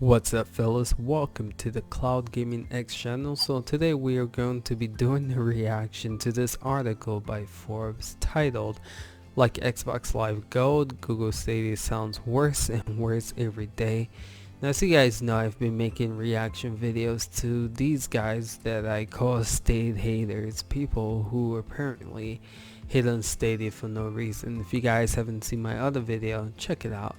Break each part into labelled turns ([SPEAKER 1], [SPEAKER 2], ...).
[SPEAKER 1] What's up, fellas? Welcome to the Cloud Gaming X channel. So today we are going to be doing a reaction to this article by Forbes titled "Like Xbox Live Gold, Google Stadia sounds worse and worse every day." Now, as you guys know, I've been making reaction videos to these guys that I call Stadia haters, people who apparently hate on Stadia for no reason. If you guys haven't seen my other video, check it out.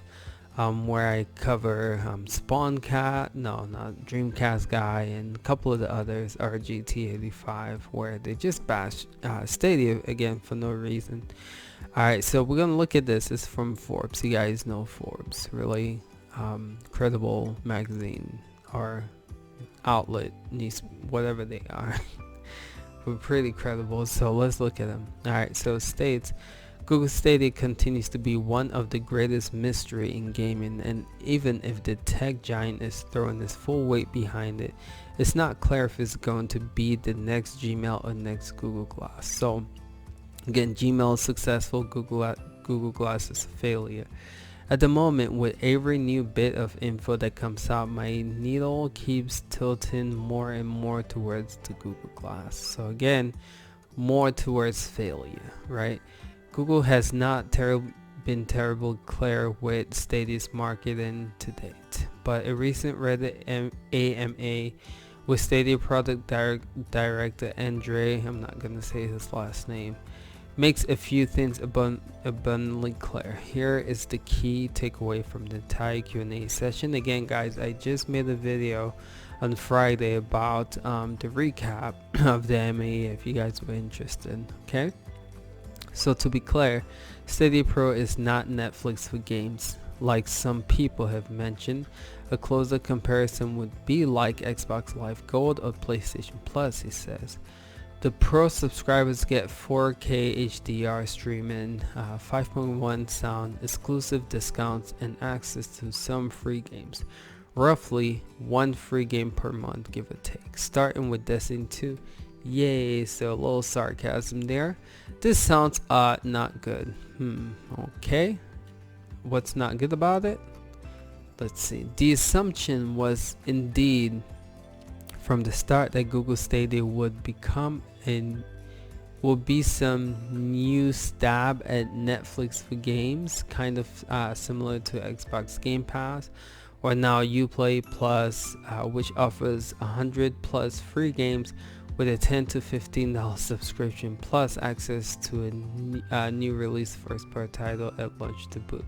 [SPEAKER 1] Where I cover Spawncat, no, not Dreamcast Guy, and a couple of the others, RGT85, where they just bash Stadia again for no reason. Alright, so we're gonna look at this. It's from Forbes. You guys know Forbes, really credible magazine or outlet, news, whatever they are. But pretty credible, so let's look at them. Alright, so it states, Google Stadia continues to be one of the greatest mystery in gaming, and even if the tech giant is throwing its full weight behind it, it's not clear if it's going to be the next Gmail or next Google Glass. So again, Gmail is successful, Google Glass is a failure. At the moment, with every new bit of info that comes out, my needle keeps tilting more and more towards the Google Glass. So again, more towards failure, right? Google has not been terribly clear with Stadia's marketing to date, but a recent Reddit AMA with Stadia product director Andre, I'm not gonna say his last name, makes a few things abundantly clear. Here is the key takeaway from the entire Q&A session. Again, guys, I just made a video on Friday about the recap of the AMA if you guys were interested. Okay. So to be clear, Stadia Pro is not Netflix for games, like some people have mentioned. A closer comparison would be like Xbox Live Gold or PlayStation Plus, he says. The Pro subscribers get 4K HDR streaming, 5.1 sound, exclusive discounts, and access to some free games. Roughly one free game per month, give or take, starting with Destiny 2. Yay, so a little sarcasm there. This sounds not good. Okay. What's not good about it? Let's see. The assumption was indeed from the start that Google Stadia would be some new stab at Netflix for games, kind of similar to Xbox Game Pass, or now Uplay Plus, which offers 100 plus free games with a $10 to $15 subscription plus access to a new release first-party title at launch to boot.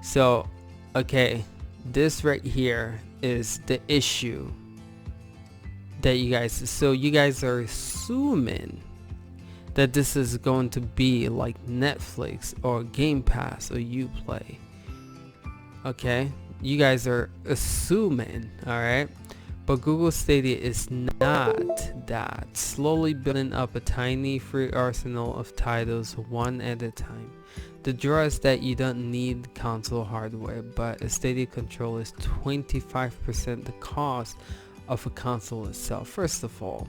[SPEAKER 1] So, okay, this right here is the issue that you guys are assuming that this is going to be like Netflix or Game Pass or Uplay. Okay, you guys are assuming, all right? But Google Stadia is not that, slowly building up a tiny free arsenal of titles one at a time. The draw is that you don't need console hardware, but a Stadia controller is 25% the cost of a console itself. First of all,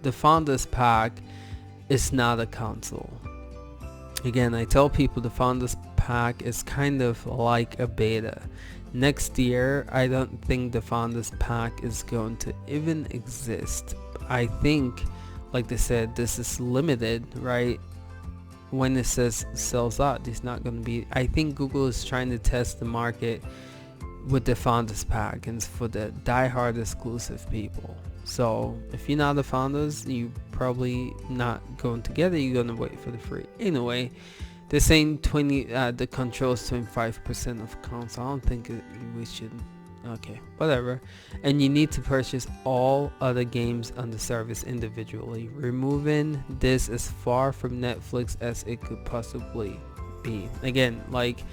[SPEAKER 1] the Founders Pack is not a console. Again, I tell people the Founders Pack is kind of like a beta. Next year, I don't think the Founders Pack is going to even exist. I think, like they said, this is limited, right? When it says sells out, it's not going to be. I think Google is trying to test the market with the Founders Pack, and it's for the die-hard exclusive people. So if you're not the founders, you probably not going to get it. You're gonna wait for the free. Anyway, they're saying the controls 25% of console. I don't think we should. Okay, whatever. And you need to purchase all other games on the service individually. Removing this as far from Netflix as it could possibly be. Again, like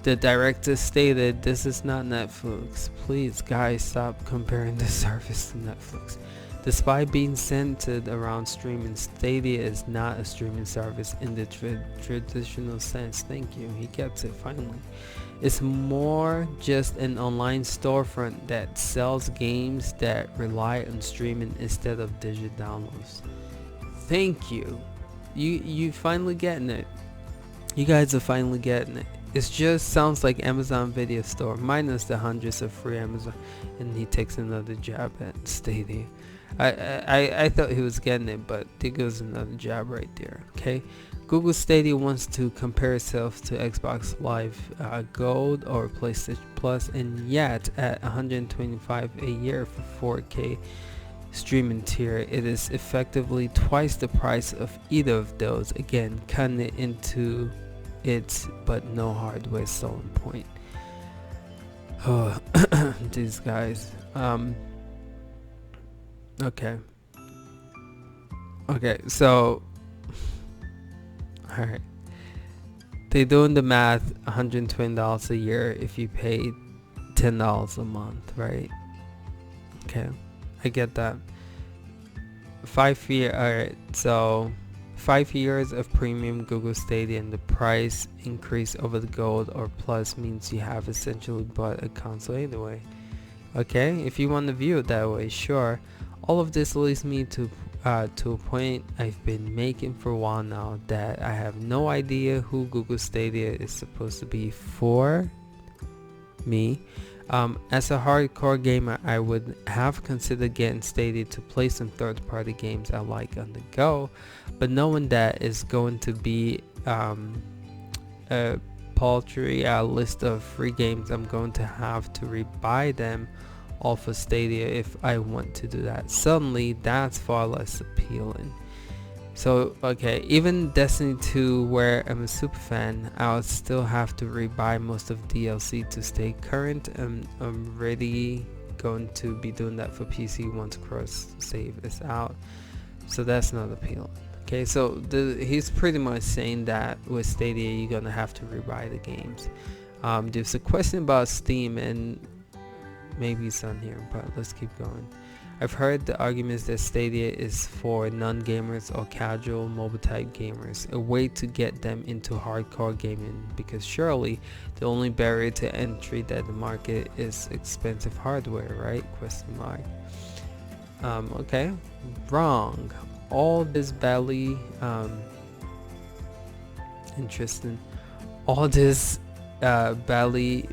[SPEAKER 1] the director stated, this is not Netflix. Please, guys, stop comparing the service to Netflix. Despite being centered around streaming, Stadia is not a streaming service in the traditional sense. Thank you. He gets it finally. It's more just an online storefront that sells games that rely on streaming instead of digital downloads. Thank you. You finally getting it. You guys are finally getting it. It just sounds like Amazon Video Store minus the hundreds of free Amazon. And he takes another jab at Stadia. I thought he was getting it, but there goes another jab right there. Okay, Google Stadia wants to compare itself to Xbox Live Gold or PlayStation Plus, and yet at $125 a year for 4K streaming tier, it is effectively twice the price of either of those. Again, cutting it into its but no hardware selling point. Oh, these guys. Okay, so alright, they doing the math. $120 a year if you pay $10 a month, right? Okay, I get that. 5 year, alright, so 5 years of premium Google Stadia, and the price increase over the Gold or Plus means you have essentially bought a console anyway. Okay, if you want to view it that way, sure. All of this leads me to a point I've been making for a while now, that I have no idea who Google Stadia is supposed to be for me. As a hardcore gamer, I would have considered getting Stadia to play some third-party games I like on the go, but knowing that is going to be a paltry list of free games, I'm going to have to rebuy them off of Stadia if I want to do that. Suddenly that's far less appealing. So okay, even Destiny 2, where I'm a super fan, I'll still have to rebuy most of DLC to stay current, and I'm really going to be doing that for PC once cross save is out. So that's not appealing. Okay, so he's pretty much saying that with Stadia you're gonna have to rebuy the games. There's a question about Steam, and maybe it's on here, but let's keep going. I've heard the arguments that Stadia is for non-gamers or casual mobile type gamers, a way to get them into hardcore gaming, because surely the only barrier to entry that the market is expensive hardware, right? Question mark. Okay, wrong. All this badly interesting. All this badly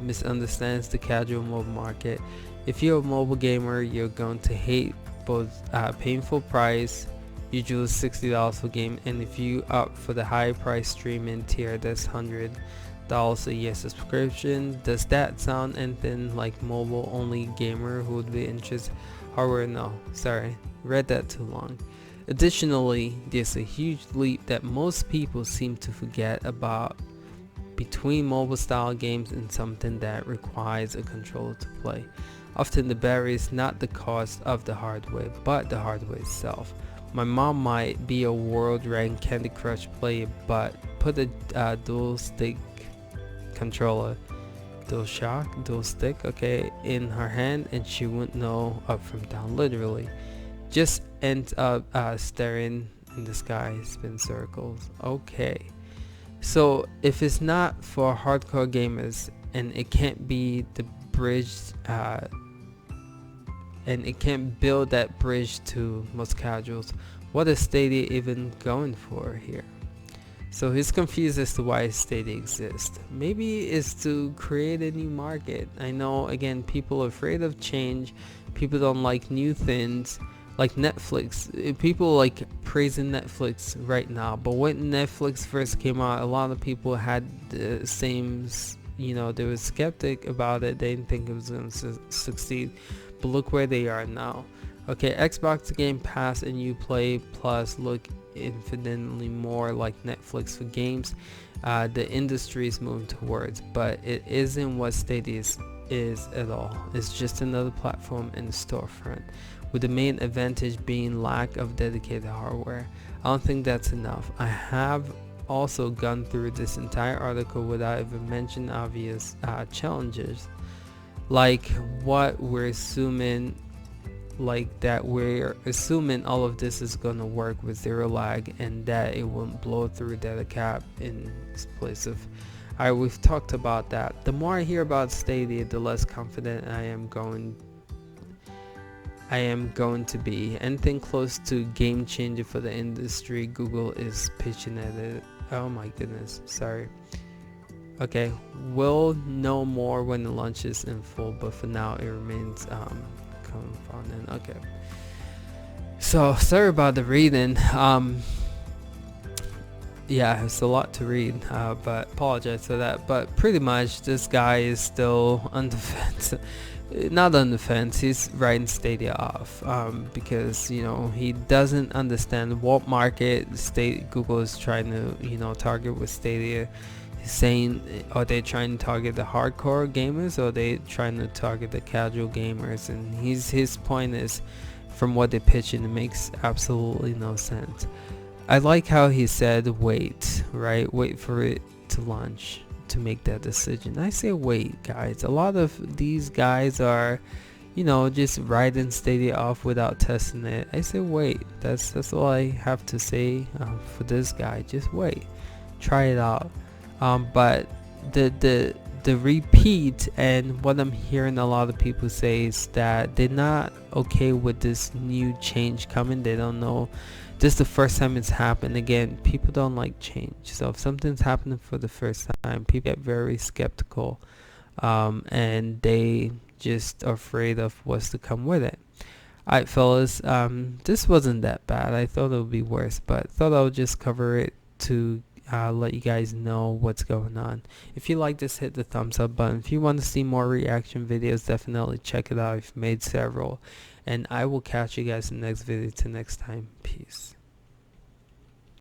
[SPEAKER 1] misunderstands the casual mobile market. If you're a mobile gamer, you're going to hate both painful price, usually $60 per game, and if you opt for the high price streaming tier, that's $100 a year subscription. Does that sound anything like mobile only gamer who would be interested? Hardware, no, sorry, read that too long. Additionally, there's a huge leap that most people seem to forget about between mobile style games and something that requires a controller to play. Often the barrier is not the cost of the hardware, but the hardware itself. My mom might be a world ranked Candy Crush player, but put a dual stick controller, dual stick, okay, in her hand, and she wouldn't know up from down, literally. Just ends up staring in the sky, spin circles. Okay. So if it's not for hardcore gamers, and it can't be the bridge, and it can't build that bridge to most casuals, what is Stadia even going for here? So he's confused as to why Stadia exists. Maybe it's to create a new market. I know, again, people are afraid of change. People don't like new things. Like Netflix, people like praising Netflix right now, but when Netflix first came out, a lot of people had the same, they were skeptic about it. They didn't think it was going to succeed, but look where they are now. Okay, Xbox Game Pass and Uplay Plus look infinitely more like Netflix for games. The industry is moving towards, but it isn't what Stadia is at all. It's just another platform in the storefront, with the main advantage being lack of dedicated hardware. I don't think that's enough. I have also gone through this entire article without even mentioning obvious challenges, like what we're assuming, we're assuming all of this is going to work with zero lag, and that it won't blow through data cap in place of. We've talked about that. The more I hear about Stadia, the less confident I am going to be. Anything close to game changer for the industry Google is pitching at it Oh my goodness, sorry. Okay, we'll know more when it launches in full, but for now it remains confounding. Okay, so sorry about the reading. Yeah, it's a lot to read, but apologize for that. But pretty much this guy is still on the fence. Not on the fence, he's writing Stadia off, because he doesn't understand what market Google is trying to target with Stadia. He's saying, are they trying to target the hardcore gamers, or are they trying to target the casual gamers? And his point is, from what they pitch, it makes absolutely no sense. I like how he said wait, right? Wait for it to launch to make that decision. I say wait, guys. A lot of these guys are, just writing Stadia off without testing it. I say wait. That's all I have to say for this guy. Just wait, try it out. But the repeat, and what I'm hearing a lot of people say is that they're not okay with this new change coming. They don't know. This is the first time it's happened. Again, people don't like change. So if something's happening for the first time, people get very skeptical, and they just are afraid of what's to come with it. Alright, fellas, this wasn't that bad. I thought it would be worse, but thought I would just cover it to let you guys know what's going on. If you like this, hit the thumbs up button. If you want to see more reaction videos, definitely check it out. I've made several, and I will catch you guys in the next video. Till next time, peace.